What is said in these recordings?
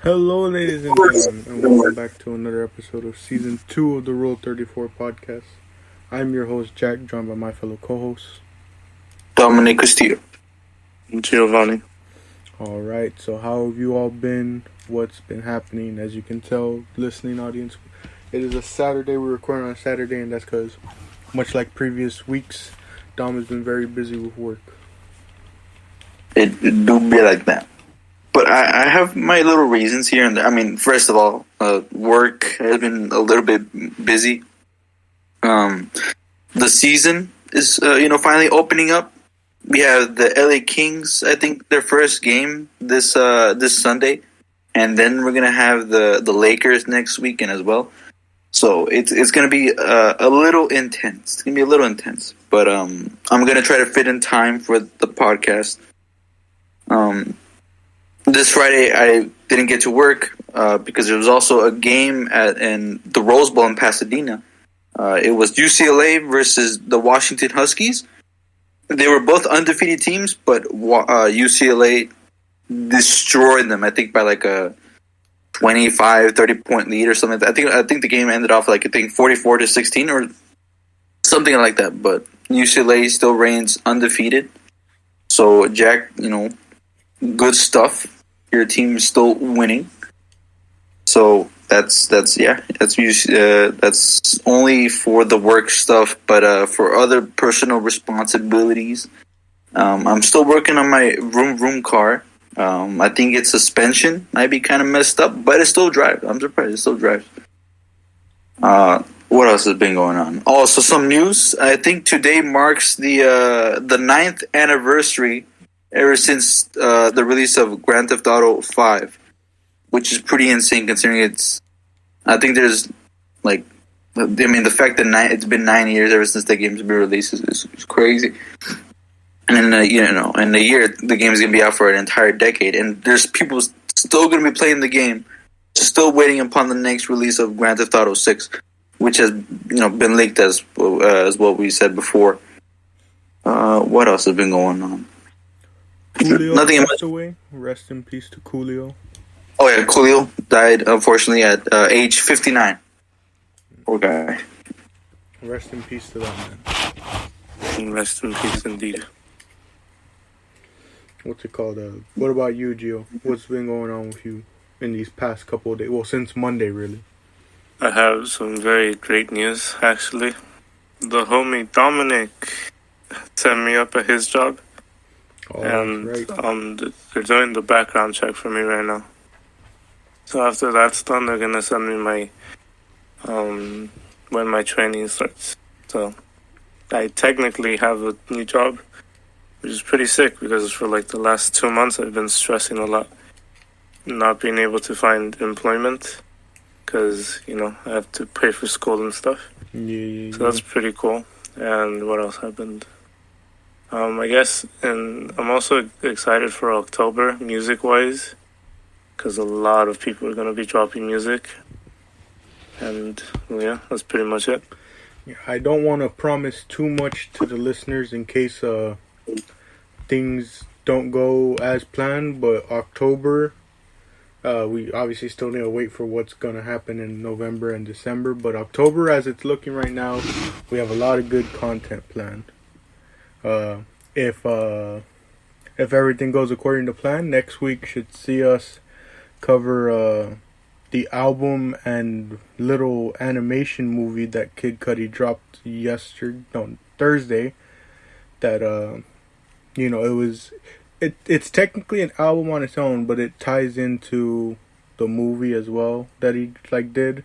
Hello, ladies and gentlemen, and welcome back to another episode of Season 2 of the Rule 34 podcast. I'm your host, Jack, joined by my fellow co-hosts. Dominic Castillo. Giovanni. Alright, so how have you all been? What's been happening? As you can tell, listening audience, it is a Saturday. We're recording on a Saturday, and that's because, much like previous weeks, Dom has been very busy with work. It do be like that. But I have my little reasons here and there. I mean, first of all, work has been a little bit busy. The season is, finally opening up. We have the LA Kings, I think, their first game this Sunday. And then we're going to have the Lakers next weekend as well. So it's going to be a little intense. It's going to be a little intense. But I'm going to try to fit in time for the podcast. This Friday, I didn't get to work because there was also a game in the Rose Bowl in Pasadena. It was UCLA versus the Washington Huskies. They were both undefeated teams, but UCLA destroyed them, I think, by like a 25, 30-point lead or something like that. I think the game ended off 44-16 or something like that. But UCLA still reigns undefeated. So, Jack, good stuff. Your team is still winning, so that's only for the work stuff. But for other personal responsibilities, I'm still working on my room car. I think its suspension might be kind of messed up, but it still drives. I'm surprised it still drives. What else has been going on? Also, some news. I think today marks the 9th anniversary ever since the release of Grand Theft Auto 5, which is pretty insane considering I think there's the fact that it's been 9 years ever since the game's been released is crazy. And in a year the game is gonna be out for an entire decade, and there's people still gonna be playing the game, still waiting upon the next release of Grand Theft Auto 6, which has been leaked as what we said before. What else has been going on? Coolio Nothing passed away. Rest in peace to Coolio. Oh yeah, Coolio died unfortunately at age 59. Poor guy. Rest in peace to that man. Rest in peace, indeed. What's it called? What about you, Gio? What's been going on with you in these past couple of days? Well, since Monday, really. I have some very great news, actually. The homie Dominic set me up at his job. Oh, And right. they're doing the background check for me right now. So after that's done, they're gonna send me my when my training starts. So I technically have a new job, which is pretty sick because for the last 2 months I've been stressing a lot, not being able to find employment because I have to pay for school and stuff. Yeah. So that's pretty cool. And what else happened? I guess, and I'm also excited for October, music-wise, because a lot of people are going to be dropping music. And, yeah, that's pretty much it. I don't want to promise too much to the listeners in case things don't go as planned, but October, we obviously still need to wait for what's going to happen in November and December, but October, as it's looking right now, we have a lot of good content planned. If everything goes according to plan, next week should see us cover the album and little animation movie that Kid Cudi dropped Thursday. That it's technically an album on its own, but it ties into the movie as well that he did.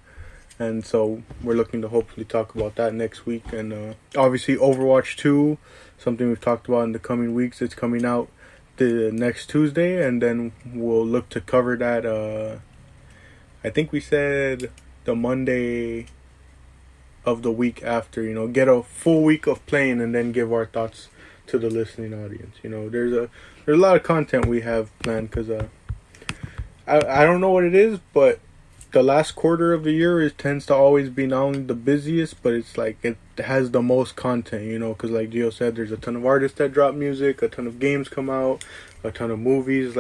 And so we're looking to hopefully talk about that next week. And obviously Overwatch 2, something we've talked about in the coming weeks. It's coming out the next Tuesday, and then we'll look to cover that. I think we said the Monday of the week after, get a full week of playing and then give our thoughts to the listening audience. There's a lot of content we have planned because I don't know what it is, but the last quarter of the year tends to always be not only the busiest, but it's it has the most content, because like Gio said, there's a ton of artists that drop music, a ton of games come out, a ton of movies.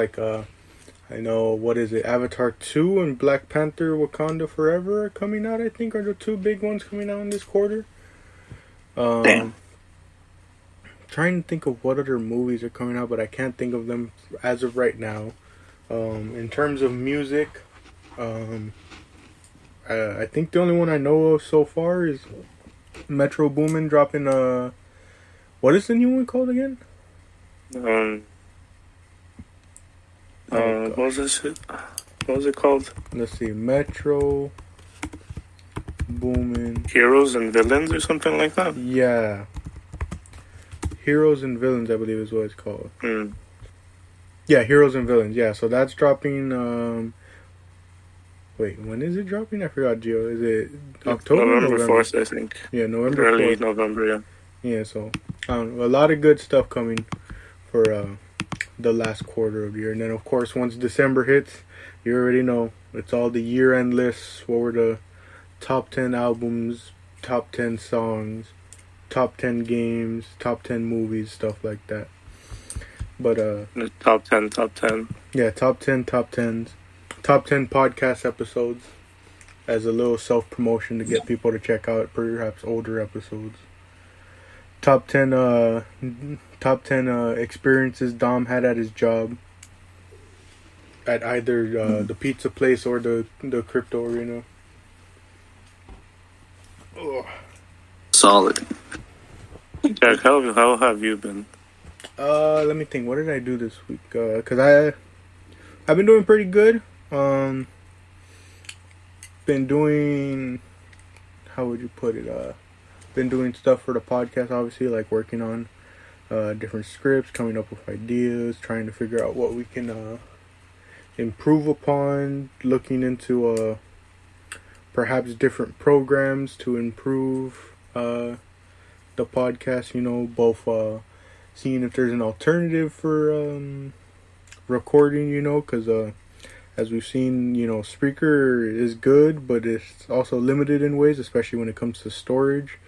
I know, what is it? Avatar 2 and Black Panther Wakanda Forever are coming out, I think, are the two big ones coming out in this quarter. Damn. Trying to think of what other movies are coming out, but I can't think of them as of right now. In terms of music, I think the only one I know of so far is Metro Boomin dropping what is the new one called again? What was this shit? What was it called? Let's see, Metro Boomin. Heroes and Villains or something like that? Yeah. Heroes and Villains, I believe is what it's called. Yeah, Heroes and Villains. Yeah, so that's dropping. Wait, when is it dropping? I forgot, Gio. Is it October? November 4th, I think. Yeah, November Early 4th. November, yeah. Yeah, so a lot of good stuff coming for the last quarter of the year. And then, of course, once December hits, you already know. It's all the year-end lists. What were the top 10 albums, top 10 songs, top 10 games, top 10 movies, stuff like that. But The top 10. yeah, top 10 top 10s, top 10 podcast episodes as a little self-promotion to get people to check out perhaps older episodes. Top 10 experiences Dom had at his job at either the pizza place or the crypto arena. Ugh. Solid. Jack, how have you been? Let me think. What did I do this week? Cause I've been doing pretty good. Been doing, how would you put it? Been doing stuff for the podcast, obviously, like working on different scripts, coming up with ideas, trying to figure out what we can improve upon, looking into perhaps different programs to improve the podcast. You know, both seeing if there's an alternative for recording, you know, because as we've seen, you know, Spreaker is good, but it's also limited in ways, especially when it comes to storage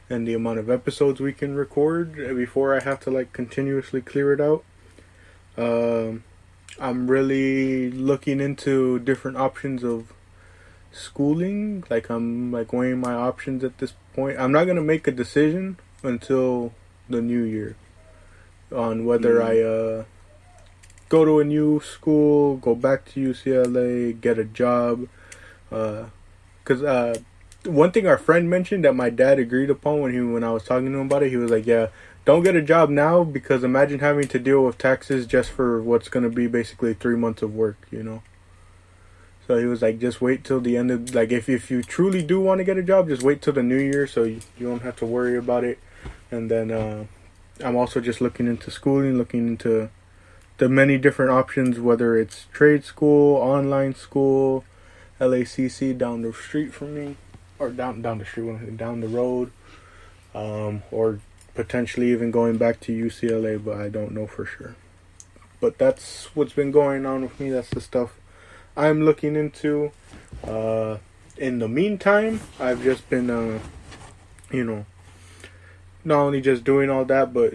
and the amount of episodes we can record before I have to like continuously clear it out. I'm really looking into different options of schooling. Like, I'm like weighing my options at this point. I'm not gonna make a decision until the new year on whether I go to a new school, go back to UCLA, get a job. Because one thing our friend mentioned that my dad agreed upon when I was talking to him about it, he was like, yeah, don't get a job now, because imagine having to deal with taxes just for what's going to be basically 3 months of work, you know? So he was like, just wait till the end of, like, if you truly do want to get a job, just wait till the new year so you don't have to worry about it. And then I'm also just looking into schooling, looking into the many different options, whether it's trade school, online school, LACC down the street from me, or down the street, down the road, or potentially even going back to UCLA, but I don't know for sure. But that's what's been going on with me. That's the stuff I'm looking into. In the meantime, I've just been, you know, not only just doing all that, but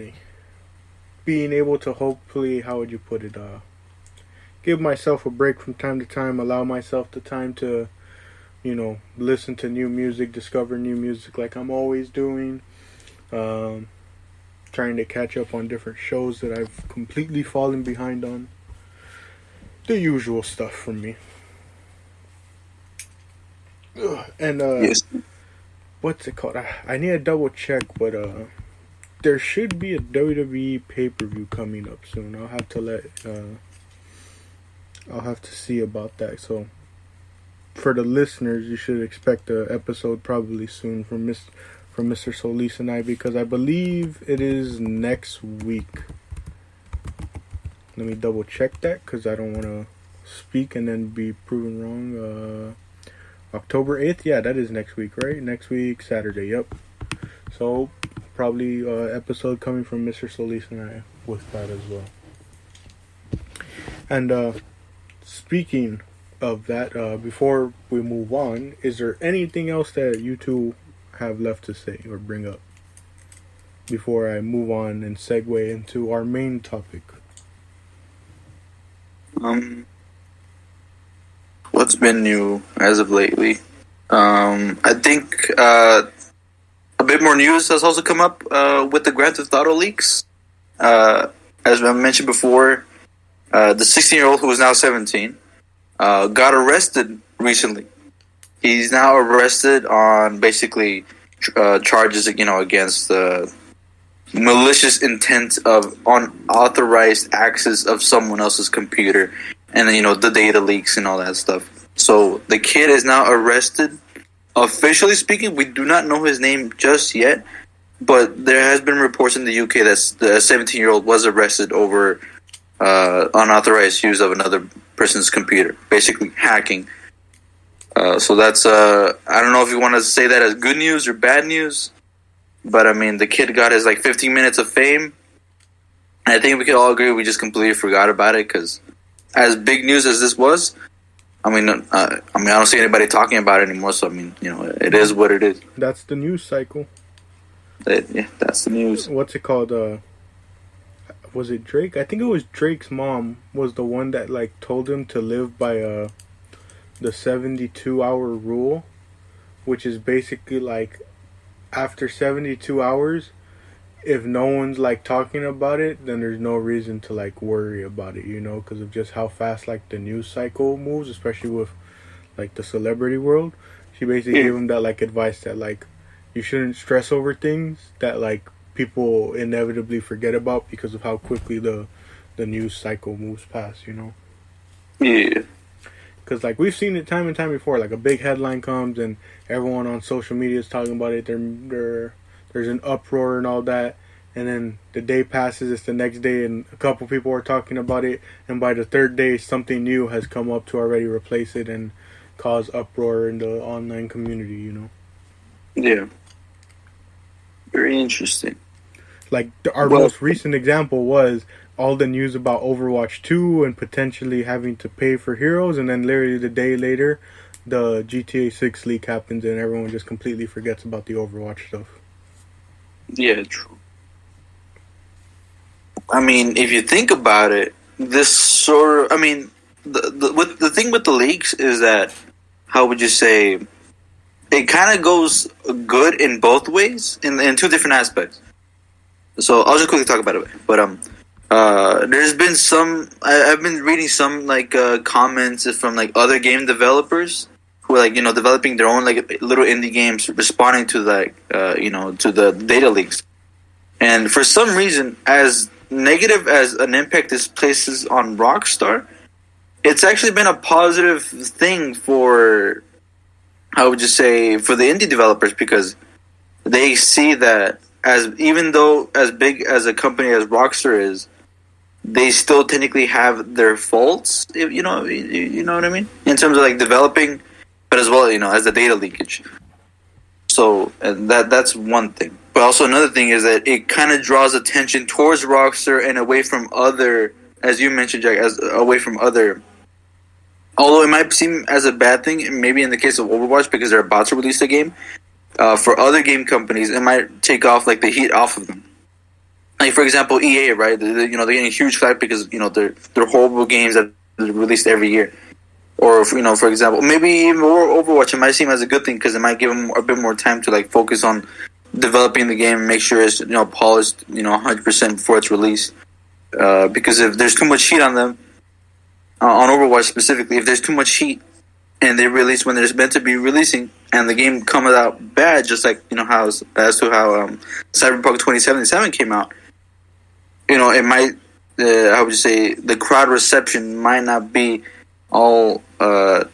being able to hopefully, how would you put it, give myself a break from time to time, allow myself the time to, you know, listen to new music, discover new music like I'm always doing. Trying to catch up on different shows that I've completely fallen behind on. The usual stuff from me. And Yes. what's it called? I need to double check, but there should be a WWE pay-per-view coming up soon. I'll have to see about that. So for the listeners, you should expect an episode probably soon from Mr. Solis and I, because I believe it is next week. Let me double check that, because I don't want to speak and then be proven wrong. October 8th, yeah, that is next week, right? Next week, Saturday, yep. So probably episode coming from Mr. Solis and I with that as well. And speaking of that, before we move on, is there anything else that you two have left to say or bring up before I move on and segue into our main topic? What's been new as of lately? I think a bit more news has also come up with the Grand Theft Auto leaks. As I mentioned before, the 16-year-old who is now 17 got arrested recently. He's now arrested on basically charges, against malicious intent of unauthorized access of someone else's computer, and then the data leaks and all that stuff. So the kid is now arrested. Officially speaking, we do not know his name just yet, but there has been reports in the UK that the 17-year-old was arrested over unauthorized use of another person's computer, basically hacking. So that's I don't know if you want to say that as good news or bad news, but I mean the kid got his 15 minutes of fame. And I think we can all agree we just completely forgot about it, because as big news as this was, I don't see anybody talking about it anymore. So it is what it is. That's the news cycle. That's the news. What's it called? Was it Drake? I think it was Drake's mom was the one that told him to live by the 72-hour rule, which is basically after 72 hours, if no one's talking about it, then there's no reason to worry about it, because of just how fast the news cycle moves, especially with the celebrity world. She basically gave him that advice that you shouldn't stress over things that people inevitably forget about because of how quickly the news cycle moves past, Yeah. Because we've seen it time and time before. A big headline comes and everyone on social media is talking about it. There's an uproar and all that, and then the day passes. It's the next day, and a couple people are talking about it. And by the third day, something new has come up to already replace it and cause uproar in the online community. Yeah. Very interesting. Our most recent example was all the news about Overwatch 2 and potentially having to pay for heroes, and then literally the day later, the GTA 6 leak happens and everyone just completely forgets about the Overwatch stuff. Yeah, true. I mean, if you think about it, this sort of... I mean, the thing with the leaks is that, how would you say... It kind of goes good in both ways, in two different aspects. So I'll just quickly talk about it. But there's been some... I've been reading some comments from other game developers who are developing their own little indie games, responding to to the data leaks. And for some reason, as negative as an impact this places on Rockstar, it's actually been a positive thing for... How would you say, for the indie developers, because they see that even though as big as a company as Rockstar is, they still technically have their faults. You know what I mean, in terms of developing, but as well as the data leakage. So and that's one thing. But also another thing is that it kind of draws attention towards Rockstar and away from other, as you mentioned, Jack, away from other. Although it might seem as a bad thing, maybe in the case of Overwatch, because they're about to release the game, for other game companies, it might take off the heat off of them. For example, EA, right? They're getting a huge flack because they're horrible games that are released every year. Or for example, maybe even more Overwatch, it might seem as a good thing because it might give them a bit more time to focus on developing the game and make sure it's polished 100% before it's released. Because if there's too much heat on them. On Overwatch specifically, if there's too much heat and they release when they're meant to be releasing, and the game comes out bad, just how Cyberpunk 2077 came out, it might, how would you say, the crowd reception might not be all, I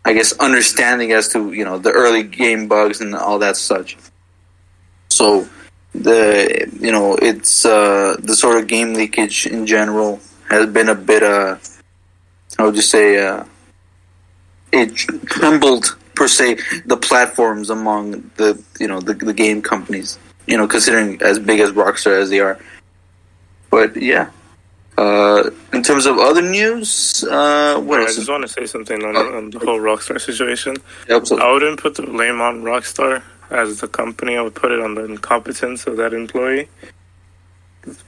guess, understanding as to the early game bugs and all that such. So it's the sort of game leakage in general has been a bit I would just say it trembled per se the platforms among the game companies, considering as big as Rockstar as they are. But yeah, in terms of other news, what else? I just want to say something on the whole Rockstar situation. Yeah, absolutely. I wouldn't put the blame on Rockstar as the company. I would put it on the incompetence of that employee.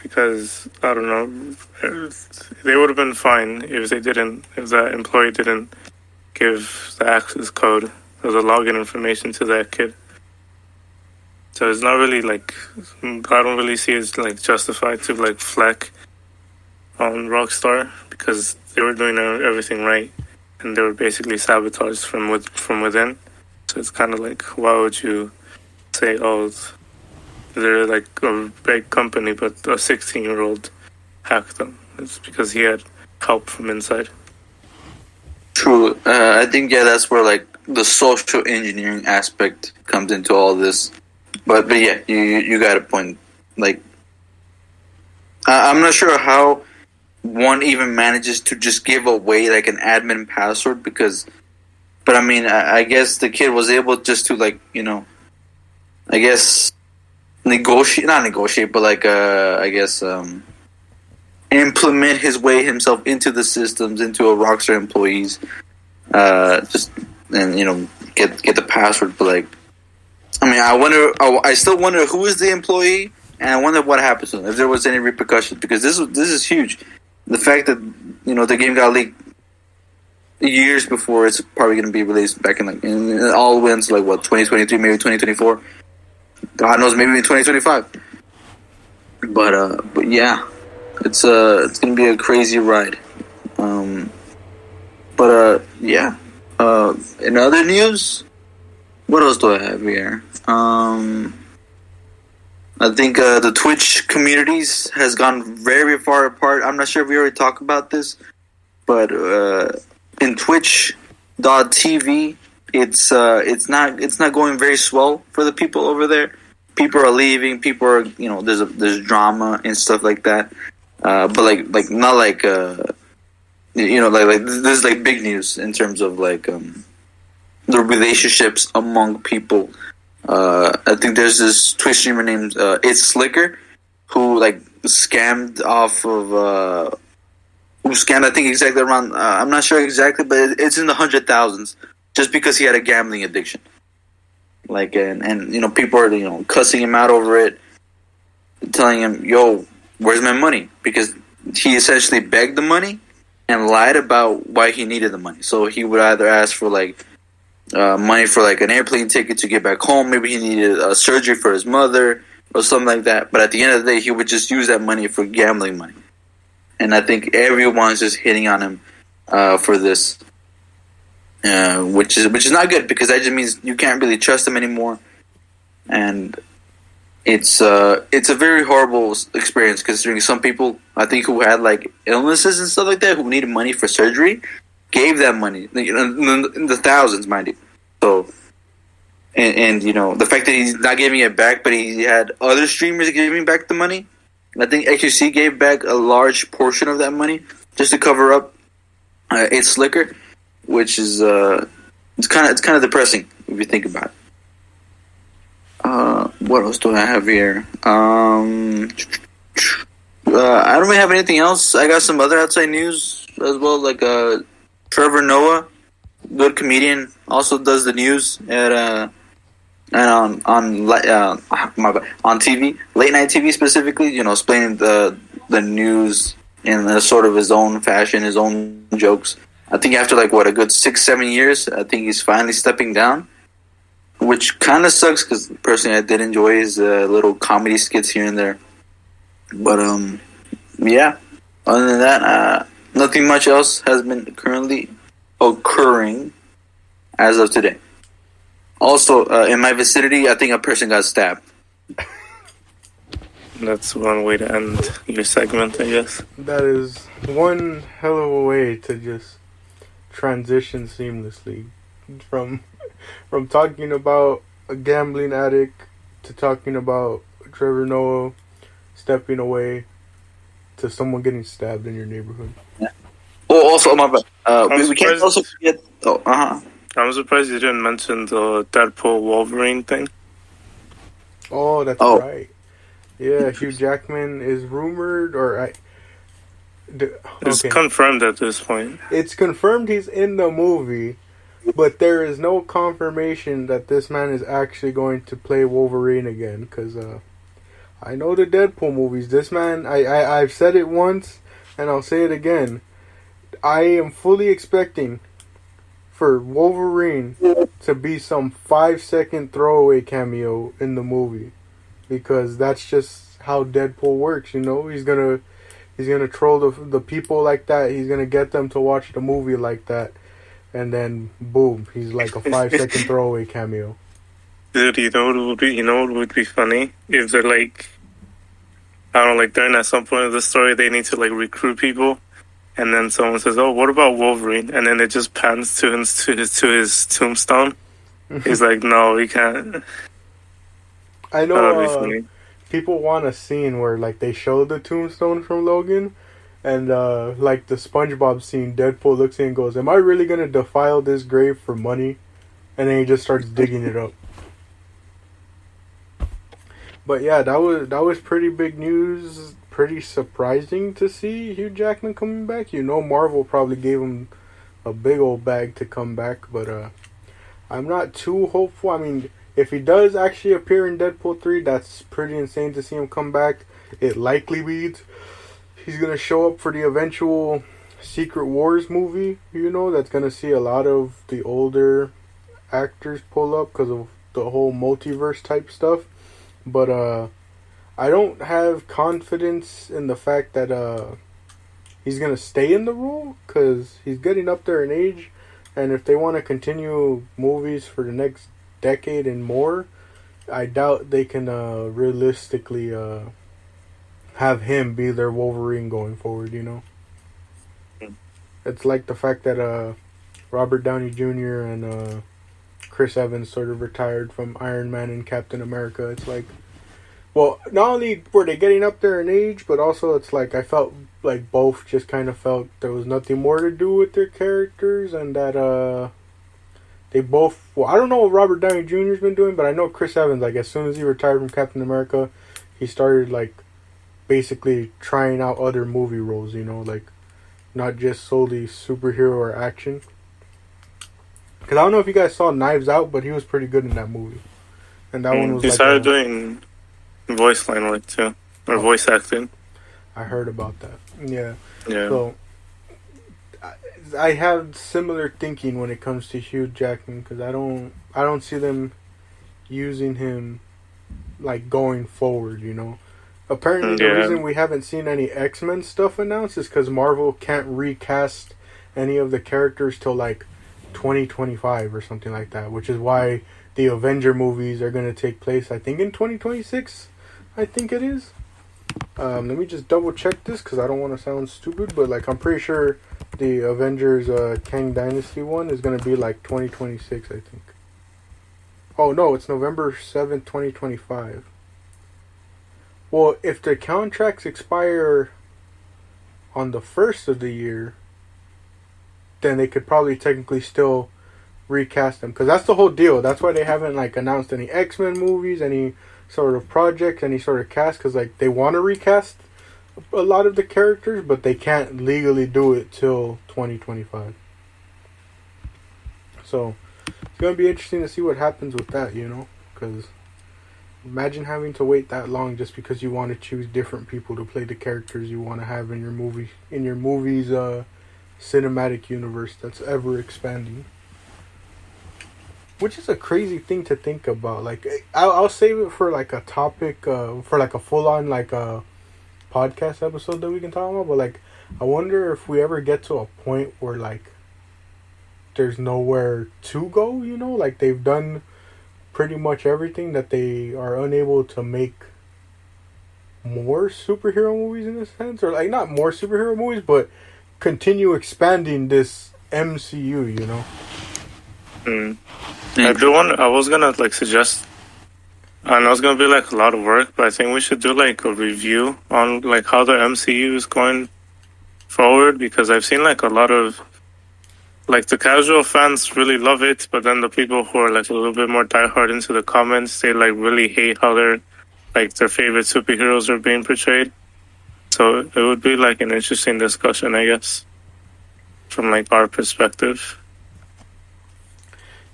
Because I don't know, they would have been fine if that employee didn't give the access code or the login information to that kid. So it's not really like, I don't really see it's like justified to like fleck on Rockstar because they were doing everything right and they were basically sabotaged from within. So it's kind of like, why would you say, oh, they're like a big company, but a 16-year-old hacked them? It's because he had help from inside. True. I think that's where like the social engineering aspect comes into all this. But yeah, you got a point. Like, I'm not sure how one even manages to just give away like an admin password but I mean, I guess the kid was able just to like, I guess not negotiate, but like I guess implement his way himself into the systems, into a Rockstar employees, just and get the password. But like, I mean, I still wonder who is the employee, and I wonder what happened to him, if there was any repercussions, because this is huge. The fact that the game got leaked years before it's probably going to be released back in it all went to like what, 2023, maybe 2024. God knows, maybe in 2025. But yeah, it's going to be a crazy ride. Yeah. In other news, what else do I have here? I think the Twitch communities has gone very far apart. I'm not sure if we already talked about this, but in Twitch.tv, it's not going very swell for the people over there. People are leaving. People are there's drama and stuff like that. But like not like like this is like big news in terms of like the relationships among people. I think there's this Twitch streamer named It's Slicker who like scammed off of who scammed, I think, exactly around I'm not sure exactly, but it's in the 100,000s just because he had a gambling addiction. Like and people are cussing him out over it, telling him, "Yo, where's my money?" Because he essentially begged the money and lied about why he needed the money. So he would either ask for like money for like an airplane ticket to get back home. Maybe he needed a surgery for his mother or something like that. But at the end of the day, he would just use that money for gambling money. And I think everyone's just hitting on him for this, which is not good, because that just means you can't really trust him anymore. And it's a very horrible experience, considering some people, I think, who had like illnesses and stuff like that, who needed money for surgery, gave that money, in the thousands, mind you. So, and the fact that he's not giving it back, but he had other streamers giving back the money. I think XQC gave back a large portion of that money just to cover up It's Slicker, which is it's kind of depressing if you think about it. What else do I have here? I don't really have anything else. I got some other outside news as well, like Trevor Noah, good comedian, also does the news at and on TV, late night TV specifically, explaining the news in a sort of his own fashion, his own jokes. I think after like a good 6-7 years, I think he's finally stepping down, which kind of sucks, because personally I did enjoy his little comedy skits here and there. But yeah, other than that, nothing much else has been currently occurring as of today. Also, in my vicinity, I think a person got stabbed. That's one way to end your segment, I guess. That is one hell of a way to just transition seamlessly from talking about a gambling addict to talking about Trevor Noah stepping away to someone getting stabbed in your neighborhood. Yeah. Oh, also, my bad. We can't also forget. I'm surprised you didn't mention the Deadpool Wolverine thing. Oh, that's right. Yeah, Hugh Jackman is rumored, It's confirmed at this point. It's confirmed he's in the movie, but there is no confirmation that this man is actually going to play Wolverine again, because I know the Deadpool movies. This man, I've said it once, and I'll say it again. I am fully expecting for Wolverine to be some 5-second throwaway cameo in the movie, because that's just how Deadpool works. You know, he's gonna troll the people like that. He's gonna get them to watch the movie like that, and then boom, he's like a 5-second throwaway cameo. Dude, you know what would be funny if they're like, I don't know, like during at some point of the story they need to like recruit people, and then someone says, "Oh, what about Wolverine?" And then it just pans to his tombstone. He's like, "No, we can't." I know people want a scene where like they show the tombstone from Logan, and like the SpongeBob scene, Deadpool looks in and goes, "Am I really gonna defile this grave for money?" And then he just starts digging it up. But yeah, that was pretty big news. Pretty surprising to see Hugh Jackman coming back. You know, Marvel probably gave him a big old bag to come back, but I'm not too hopeful. I mean, if he does actually appear in Deadpool 3, that's pretty insane to see him come back. It likely means he's gonna show up for the eventual Secret Wars movie. You know, that's gonna see a lot of the older actors pull up because of the whole multiverse type stuff. But I don't have confidence in the fact that he's gonna stay in the role, because he's getting up there in age, and if they want to continue movies for the next decade and more, I doubt they can realistically have him be their Wolverine going forward. You know, it's like the fact that Robert Downey Jr. and Chris Evans sort of retired from Iron Man and Captain America. It's like, well, not only were they getting up there in age, but also it's like I felt like both just kind of felt there was nothing more to do with their characters, and that they both, well, I don't know what Robert Downey Jr.'s been doing, but I know Chris Evans, like as soon as he retired from Captain America, he started like basically trying out other movie roles, you know, like not just solely superhero or action. Because I don't know if you guys saw Knives Out, but he was pretty good in that movie. And that one was he like started doing voice line work too, or voice acting. I heard about that. Yeah. Yeah. So I have similar thinking when it comes to Hugh Jackman, because I don't see them using him like going forward. You know, apparently the reason we haven't seen any X-Men stuff announced is because Marvel can't recast any of the characters till like 2025 or something like that, which is why the Avenger movies are going to take place, I think, in 2026. I think it is. Let me just double check this because I don't want to sound stupid, but like I'm pretty sure the Avengers Kang Dynasty one is going to be like 2026, I think. Oh no, it's November 7th, 2025. Well, if the contracts expire on the 1st of the year, then they could probably technically still recast them, because that's the whole deal. That's why they haven't like announced any X-Men movies, any sort of projects, any sort of cast, because like they want to recast a lot of the characters, but they can't legally do it till 2025. So it's gonna be interesting to see what happens with that, you know, because imagine having to wait that long just because you want to choose different people to play the characters you want to have in your movie's cinematic universe that's ever expanding, which is a crazy thing to think about. Like I'll save it for like a topic for like a full-on like a podcast episode that we can talk about, but like I wonder if we ever get to a point where like there's nowhere to go, you know, like they've done pretty much everything, that they are unable to make more superhero movies in a sense, or like not more superhero movies, but continue expanding this MCU, you know. I was gonna like suggest, I know it's gonna be like a lot of work, but I think we should do like a review on like how the MCU is going forward, because I've seen like a lot of like the casual fans really love it, but then the people who are like a little bit more diehard into the comments, they like really hate how their favorite superheroes are being portrayed. So it would be like an interesting discussion, I guess, from like our perspective.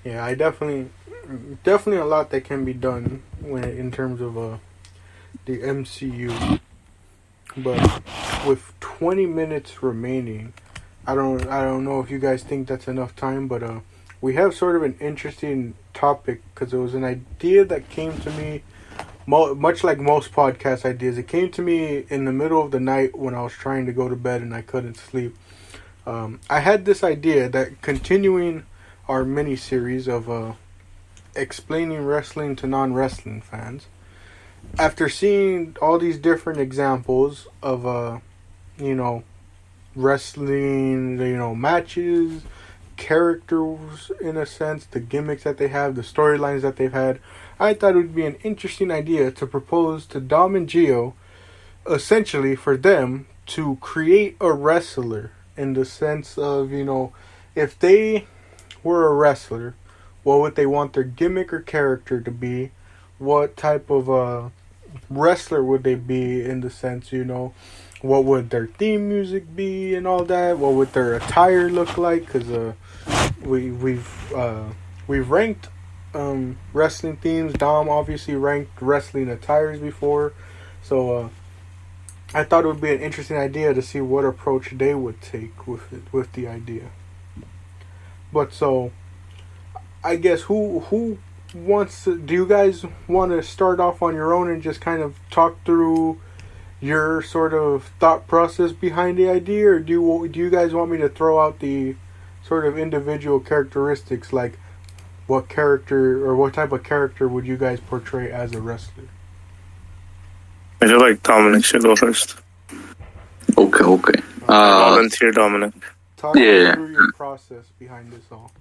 Yeah, I definitely a lot that can be done in terms of the MCU. But with 20 minutes remaining, I don't know if you guys think that's enough time, but we have sort of an interesting topic because it was an idea that came to me, much like most podcast ideas. It came to me in the middle of the night when I was trying to go to bed and I couldn't sleep. I had this idea that continuing our mini-series of explaining wrestling to non-wrestling fans, after seeing all these different examples of, wrestling, matches, characters in a sense, the gimmicks that they have, the storylines that they've had, I thought it would be an interesting idea to propose to Dom and Geo, essentially for them to create a wrestler in the sense of, if they were a wrestler, what would they want their gimmick or character to be? What type of wrestler would they be in the sense, what would their theme music be and all that? What would their attire look like? Because we've ranked wrestling themes. Dom obviously ranked wrestling attires before, so I thought it would be an interesting idea to see what approach they would take with the idea. But so, I guess who wants to? Do you guys want to start off on your own and just kind of talk through your sort of thought process behind the idea, or do you guys want me to throw out the sort of individual characteristics, like what character or what type of character would you guys portray as a wrestler? I feel like Dominic should go first. Okay. Volunteer Dominic. Talk through your process behind this all.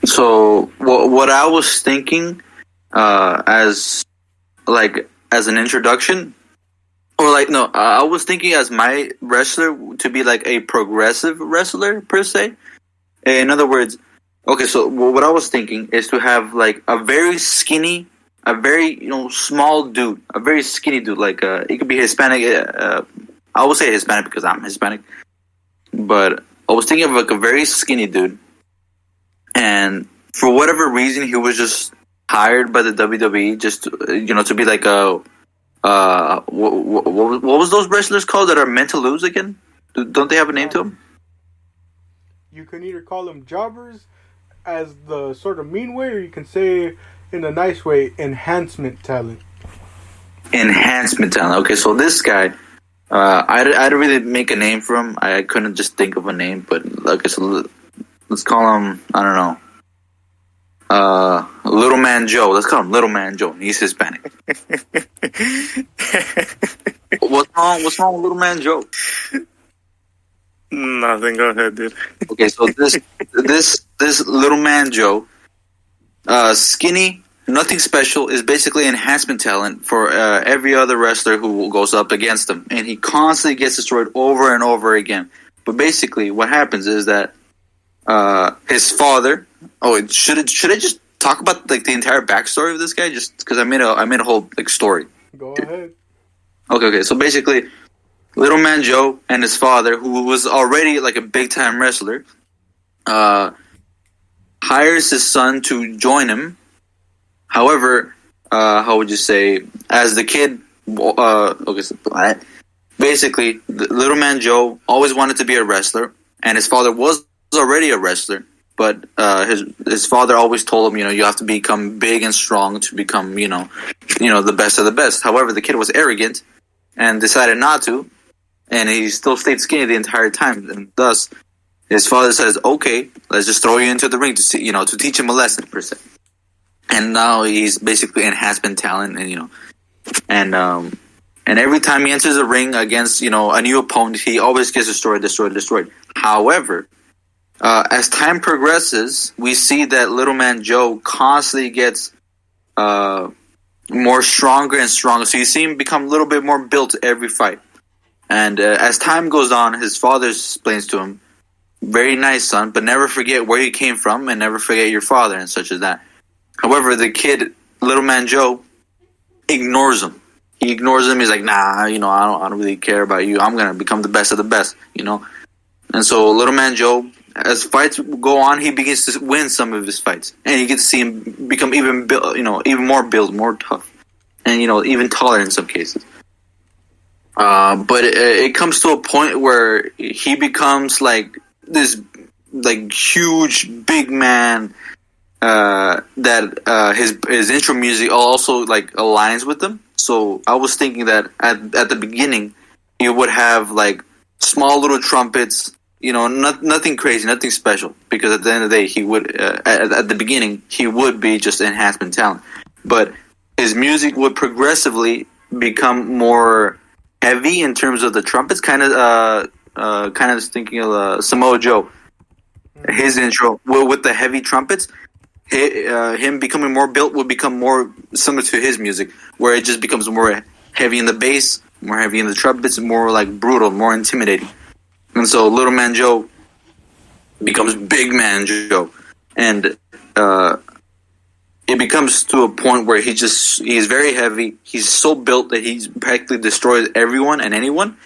So what I was thinking as an introduction, I was thinking as my wrestler to be like a progressive wrestler per se. In other words, okay, so what I was thinking is to have like a very skinny, a very small dude, a very skinny dude. Like it could be Hispanic. I would say Hispanic because I'm Hispanic, but I was thinking of like a very skinny dude, and for whatever reason, he was just hired by the WWE just to be like a what was those wrestlers called that are meant to lose again? Don't they have a name to them? You can either call them jobbers as the sort of mean way, or you can say in a nice way, enhancement talent. Enhancement talent. Okay, so this guy, I didn't really make a name for him. I couldn't just think of a name, but okay, so let's call him, I don't know, Little Man Joe. Let's call him Little Man Joe. He's Hispanic. What's wrong with Little Man Joe? Nothing. Go ahead, dude. Okay, so this Little Man Joe, skinny, nothing special, is basically enhancement talent for every other wrestler who goes up against him, and he constantly gets destroyed over and over again. But basically, what happens is that his father. Oh, should I just talk about like the entire backstory of this guy? Just because I made a whole like story. Go ahead. Okay. So basically, Little Man Joe and his father, who was already like a big time wrestler, hires his son to join him. However, how would you say, as the kid, basically, Little Man Joe always wanted to be a wrestler, and his father was already a wrestler, but his father always told him, you have to become big and strong to become, the best of the best. However, the kid was arrogant and decided not to, and he still stayed skinny the entire time, and thus his father says, "Okay, let's just throw you into the ring to see, to teach him a lesson per se." And now he's basically enhancement talent, and every time he enters the ring against a new opponent, he always gets destroyed. However, as time progresses, we see that Little Man Joe constantly gets more stronger and stronger. So you see him become a little bit more built every fight. And as time goes on, his father explains to him, "Very nice, son, but never forget where you came from and never forget your father," and such as that. However, the kid, Little Man Joe, ignores him. He ignores him. He's like, "Nah, I don't really care about you. I'm gonna become the best of the best," And so Little Man Joe, as fights go on, he begins to win some of his fights, and you get to see him become even more built, more tough, and even taller in some cases. But it comes to a point where he becomes like this like huge big man that his intro music also like aligns with them. So I was thinking that at the beginning he would have like small little trumpets, nothing crazy, nothing special, because at the end of the day he would at the beginning he would be just enhancement talent, but his music would progressively become more heavy in terms of the trumpets, kind of thinking of Samoa Joe. His intro with the heavy trumpets, him becoming more built would become more similar to his music, where it just becomes more heavy in the bass, more heavy in the trumpets, more like brutal, more intimidating. And so Little Man Joe becomes Big Man Joe, and it becomes to a point where he's very heavy. He's so built that he practically destroys everyone and anyone.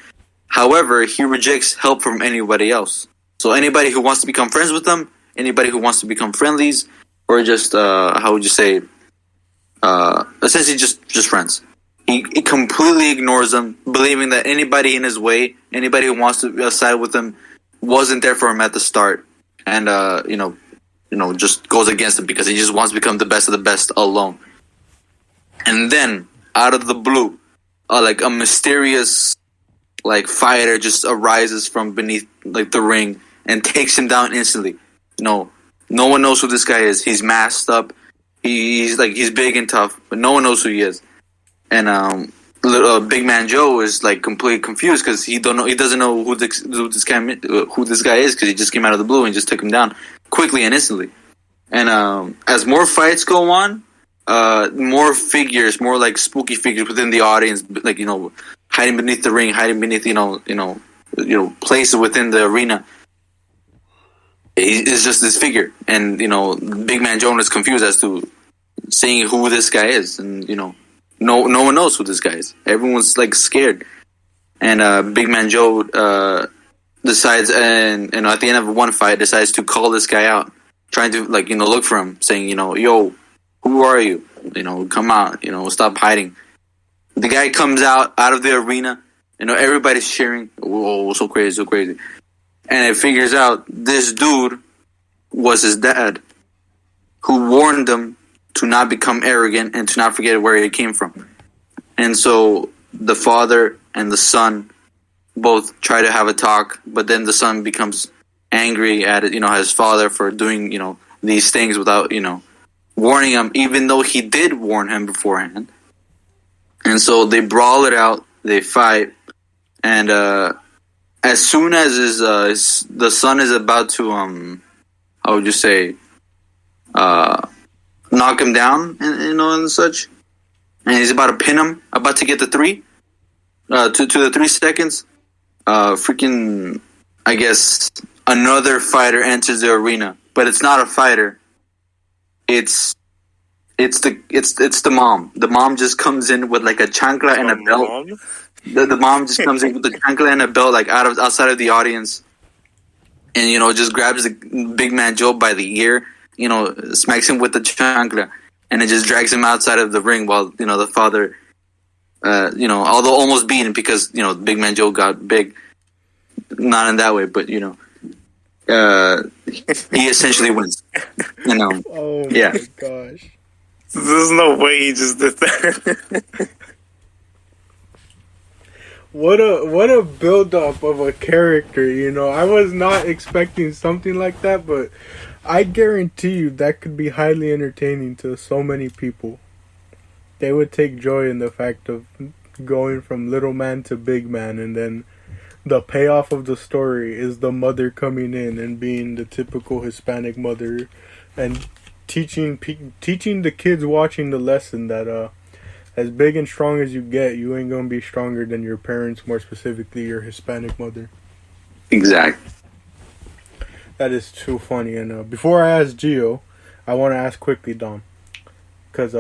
However, he rejects help from anybody else. So anybody who wants to become friends with him, anybody who wants to become friendlies, or just how would you say, essentially just friends. He completely ignores them, believing that anybody in his way, anybody who wants to side with him, wasn't there for him at the start, and just goes against him because he just wants to become the best of the best alone. And then out of the blue, like a mysterious like fighter just arises from beneath like the ring and takes him down instantly. No one knows who this guy is. He's masked up. He's big and tough, but no one knows who he is. And Big Man Joe is like completely confused because he doesn't know who this guy is, because he just came out of the blue and just took him down quickly and instantly. And as more fights go on, more figures, more like spooky figures within the audience, like hiding beneath the ring, hiding beneath places within the arena. It's just this figure, and Big Man Joe is confused as to seeing who this guy is, and no one knows who this guy is. Everyone's like scared, and Big Man Joe decides, and at the end of one fight, decides to call this guy out, trying to look for him, saying yo, who are you? Come out, stop hiding. The guy comes out of the arena, everybody's cheering. Whoa, so crazy, so crazy. And it figures out this dude was his dad, who warned him to not become arrogant and to not forget where he came from. And so the father and the son both try to have a talk, but then the son becomes angry at his father for doing these things without warning him, even though he did warn him beforehand. And so they brawl it out, they fight, and as soon as the son is about to how would you say, knock him down and such, and he's about to pin him, about to get the 3 to the 3 seconds, freaking, I guess, another fighter enters the arena, but it's not a fighter. It's the mom. The mom just comes in with like a chancla and a belt. The mom just comes in with the chancla and a belt, like outside of the audience, and just grabs the Big Man Joe by the ear, smacks him with the chancla, and it just drags him outside of the ring while the father, although almost beaten because Big Man Joe got big, not in that way, but he essentially wins. Oh yeah. my gosh. There's no way he just did that. What a build up of a character, I was not expecting something like that, but I guarantee you that could be highly entertaining to so many people. They would take joy in the fact of going from little man to big man, and then the payoff of the story is the mother coming in and being the typical Hispanic mother and teaching the kids watching the lesson that as big and strong as you get, you ain't gonna be stronger than your parents, more specifically your Hispanic mother. Exactly. That is too funny. And before I ask Gio, I want to ask quickly, Dom, because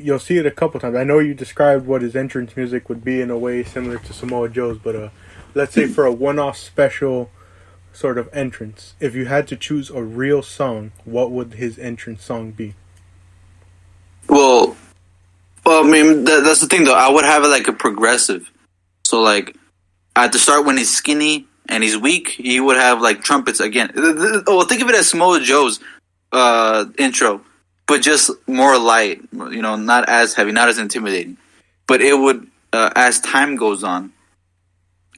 you'll see it a couple times. I know you described what his entrance music would be in a way similar to Samoa Joe's, but let's say for a one-off special sort of entrance, if you had to choose a real song, what would his entrance song be? Well, I mean, that's the thing, though. I would have it like a progressive. So, like, at the start when he's skinny, and he's weak, he would have like trumpets again. Oh, think of it as Samoa Joe's intro, but just more light. Not as heavy, not as intimidating. But it would, as time goes on,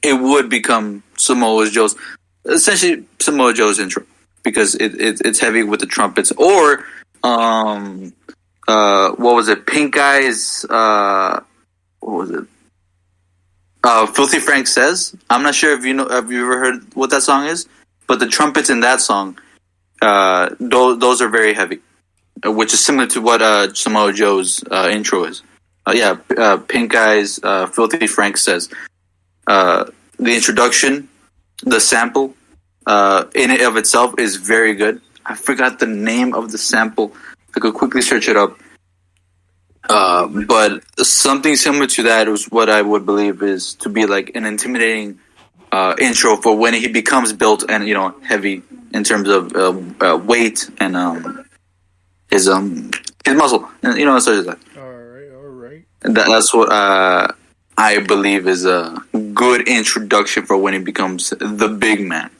it would become essentially Samoa Joe's intro, because it's heavy with the trumpets. Or what was it? Pink Eyes. What was it? Filthy Frank Says. I'm not sure if have you ever heard what that song is, but the trumpets in that song, those are very heavy, which is similar to what Samoa Joe's intro is. Pink Eyes, Filthy Frank Says. The introduction, the sample, in and of itself is very good. I forgot the name of the sample. I could quickly search it up. But something similar to that is what I would believe is to be like an intimidating intro for when he becomes built and heavy in terms of weight and his muscle, and such as that. All right. And that's what I believe is a good introduction for when he becomes the big man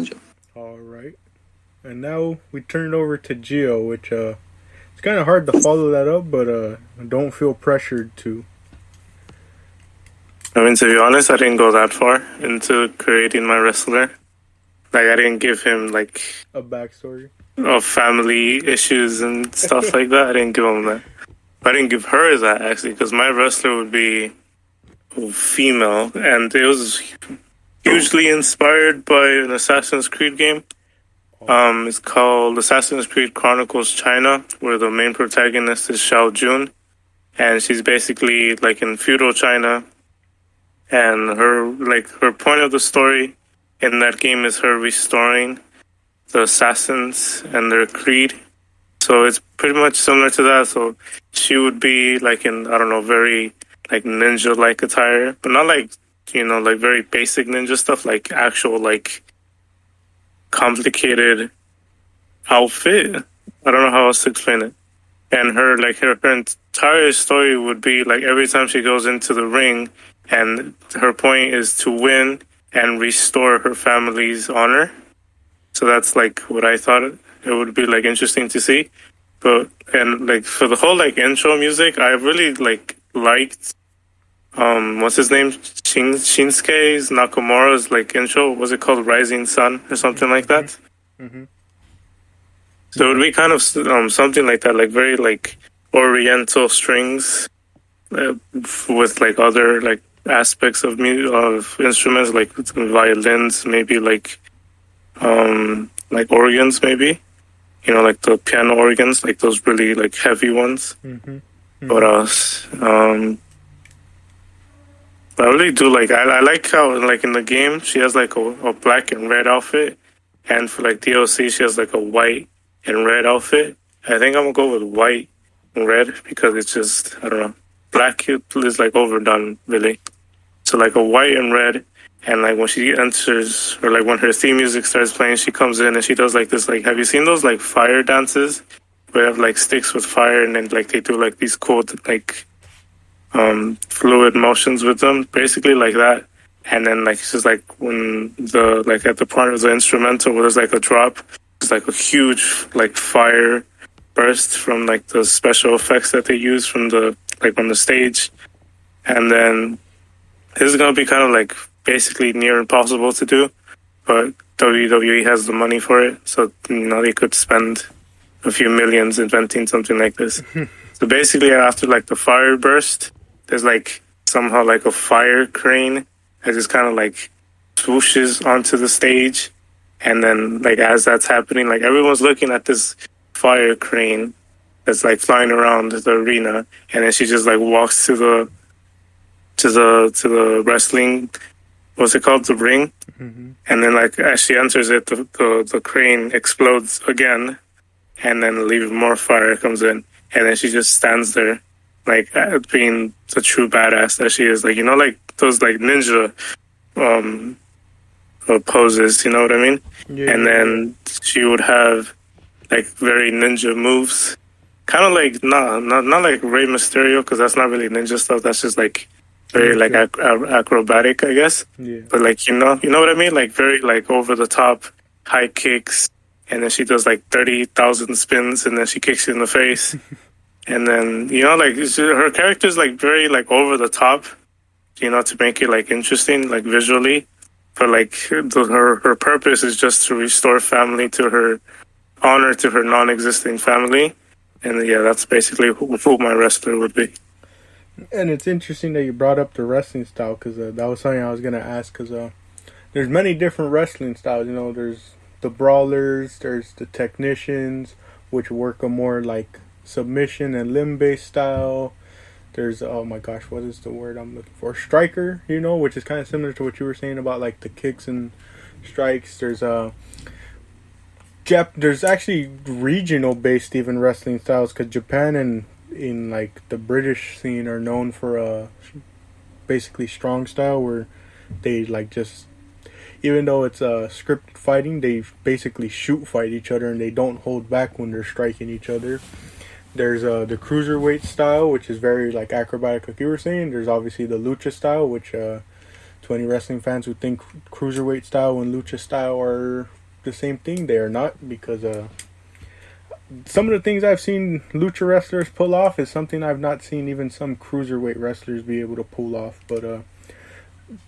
Joe. All right. And now we turn it over to Gio, which it's kind of hard to follow that up, but don't feel pressured to. I mean, to be honest, I didn't go that far into creating my wrestler. Like, I didn't give him, like, a backstory of family issues and stuff like that. I didn't give him that. I didn't give her that, actually, because my wrestler would be female, and it was hugely inspired by an Assassin's Creed game. It's called Assassin's Creed Chronicles China, where the main protagonist is Xiao Jun, and she's basically like in feudal China, and her point of the story in that game is her restoring the assassins and their creed. So it's pretty much similar to that. So she would be like in, I don't know, very like ninja-like attire, but not like, like very basic ninja stuff, like actual like complicated outfit. I don't know how else to explain it. And her entire story would be like every time she goes into the ring, and her point is to win and restore her family's honor. So that's like what I thought it would be like interesting to see. And like for the whole like intro music, I really liked what's his name? Shinsuke Nakamura's like intro. Was it called Rising Sun or something like that? Mm-hmm. So it would be kind of something like that, like very like Oriental strings with like other like aspects of instruments, like violins, maybe like organs, maybe like the piano organs, like those really like heavy ones. Mm-hmm. Mm-hmm. What else? I really do like. I like how like in the game she has like a black and red outfit, and for like DLC she has like a white and red outfit. I think I'm gonna go with white and red because it's just, I don't know, black is like overdone really. So like a white and red, and like when she enters, or like when her theme music starts playing, she comes in and she does like this, like, have you seen those like fire dances where they have like sticks with fire and then like they do like these cool like fluid motions with them, basically like that. And then like it's just like when the like at the part of the instrumental where there's like a drop, it's like a huge like fire burst from like the special effects that they use from the like on the stage. And then this is gonna be kind of like basically near impossible to do, but WWE has the money for it, so they could spend a few millions inventing something like this. So basically after like the fire burst, there's like somehow like a fire crane that just kind of like swooshes onto the stage, and then like as that's happening, like everyone's looking at this fire crane that's like flying around the arena, and then she just like walks to the wrestling, what's it called, the ring. Mm-hmm. And then like as she enters it, the crane explodes again, and then even more fire comes in, and then she just stands there like being the true badass that she is, like, like those like ninja poses, you know what I mean? Yeah. And then she would have like very ninja moves, kind of like not like Rey Mysterio, because that's not really ninja stuff, that's just like very like acrobatic, I guess. Yeah. But like you know what I mean? Like very like over the top, high kicks, and then she does like 30,000 spins, and then she kicks you in the face, and then like her character's like very like over the top, to make it like interesting, like visually. But like her purpose is just to restore family to her, honor to her non-existing family, and yeah, that's basically who my wrestler would be. And it's interesting that you brought up the wrestling style, because that was something I was gonna ask. Because there's many different wrestling styles. There's the brawlers, there's the technicians, which work a more like submission and limb-based style. There's, oh my gosh, what is the word I'm looking for? Striker, which is kind of similar to what you were saying about like the kicks and strikes. There's there's actually regional based even wrestling styles, because Japan and in like the British scene are known for basically strong style, where they like just, even though it's scripted fighting, they basically shoot fight each other and they don't hold back when they're striking each other. There's the cruiserweight style, which is very like acrobatic, like you were saying. There's obviously the lucha style, which to any wrestling fans who think cruiserweight style and lucha style are the same thing, they are not, because some of the things I've seen lucha wrestlers pull off is something I've not seen even some cruiserweight wrestlers be able to pull off. But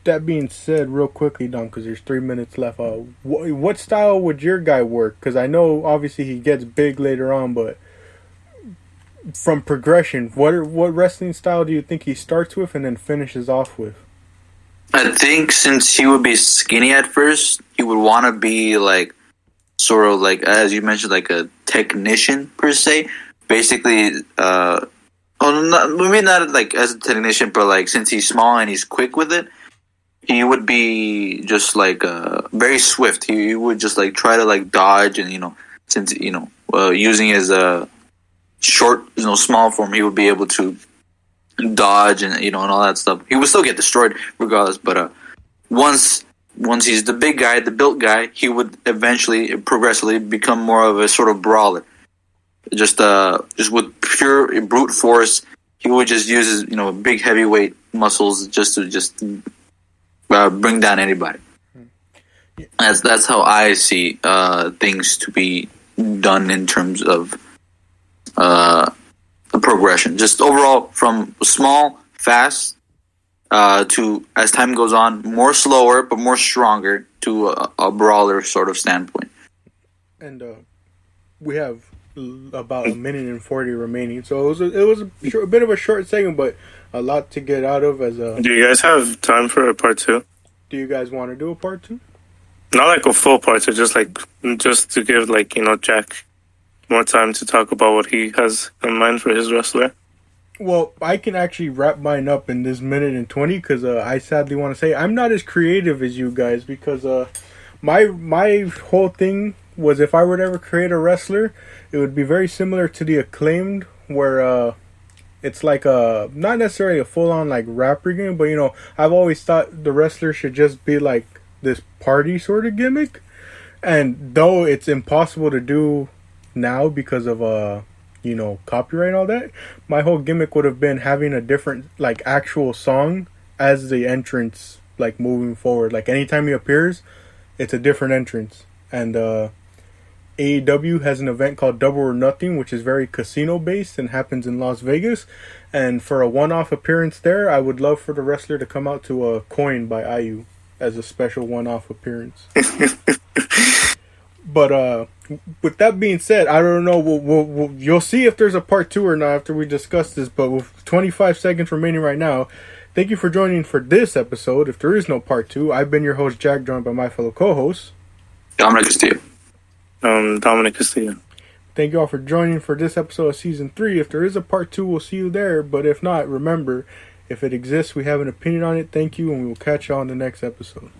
that being said, real quickly, Dom, because there's 3 minutes left, what style would your guy work? Because I know obviously he gets big later on, but from progression, what wrestling style do you think he starts with and then finishes off with? I think since he would be skinny at first, he would want to be like, sort of like, as you mentioned, like a technician per se. Basically, maybe not like as a technician, but like since he's small and he's quick with it, he would be just like very swift. He would just like try to like dodge, and since using his short, small form, he would be able to dodge and all that stuff. He would still get destroyed regardless, but once he's the big guy, the built guy, he would eventually progressively become more of a sort of brawler. Just with pure brute force, he would just use his big heavyweight muscles just to bring down anybody. That's how I see things to be done in terms of the progression. Just overall, from small, fast, to, as time goes on, more slower but more stronger, to a brawler sort of standpoint. And we have about 1:40 remaining, so it was a bit of a short segment, but a lot to get out of. Do you guys have time for a part 2? Do you guys want to do a part 2? Not like a full part 2, just to give Jack more time to talk about what he has in mind for his wrestler. Well, I can actually wrap mine up in this 1:20, because I sadly want to say I'm not as creative as you guys, because my whole thing was, if I were to ever create a wrestler, it would be very similar to the Acclaimed, where it's like not necessarily a full-on like rapper game, but I've always thought the wrestler should just be like this party sort of gimmick. And though it's impossible to do now because of copyright and all that, my whole gimmick would have been having a different like actual song as the entrance, like moving forward. Like anytime he appears, it's a different entrance. And AEW has an event called Double or Nothing, which is very casino based and happens in Las Vegas. And for a one-off appearance there, I would love for the wrestler to come out to a Coin by IU as a special one-off appearance. But with that being said, I don't know. You'll see if there's a part 2 or not after we discuss this. But with 25 seconds remaining right now, thank you for joining for this episode. If there is no part 2, I've been your host, Jack, joined by my fellow co-hosts, Dominic Castillo. Dominic Castillo. Thank you all for joining for this episode of Season 3. If there is a part 2, we'll see you there. But if not, remember, if it exists, we have an opinion on it. Thank you, and we will catch you on the next episode.